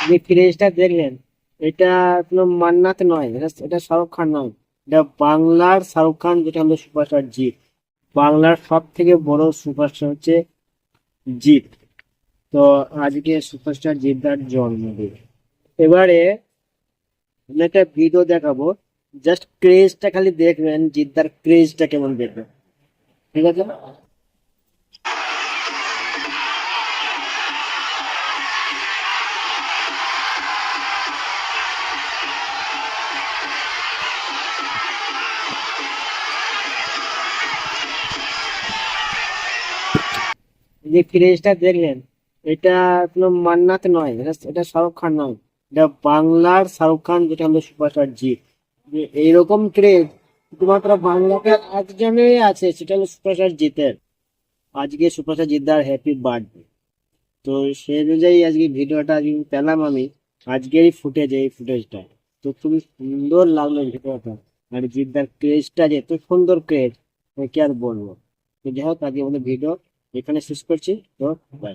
যে ক্রেজটা দেখলেন, এটা কোনো মান্নাত নয়, এটা শাহরুখ খান নয়, এটা বাংলার শাহরুখ খান, যেটা হলো সুপারস্টার জিৎ। বাংলার সব থেকে বড় সুপারস্টার হচ্ছে জিৎ। তো আজকে সুপারস্টার জিদ্দার জন্মদিন। এবারে আমি একটা ভিডিও দেখাবো, জাস্ট ক্রেজটা খালি দেখবেন, জিদ্দার ক্রেজটা কেমন দেখবেন। ঠিক আছে? যে ক্রেজটা দেখলেন, এটা কোনো মান্নাত নয়, এটা শাহরুখ খান নয়, এটা বাংলার শাহরুখ খান, যেটা হলো সুপারস্টার জিৎ। যে এইরকম ক্রেজ শুধুমাত্র বাংলাতে একজনেরই আছে, সেটা হলো সুপারস্টার জিতের। আজকে সুপারস্টার জিদ্দার হ্যাপি বার্থডে। তো সেই অনুযায়ী আজকে ভিডিওটা আজকে পেলাম আমি, আজকেরই ফুটেজ, এই ফুটেজটা। তো খুবই সুন্দর লাগলো ভিডিওটা। আর জিদ্দার ক্রেজটা যে এত সুন্দর ক্রেজ, কি আর বলবো। তো যাই হোক, আজকে আমাদের ভিডিও এখানে শেষ করছি। তো বাই।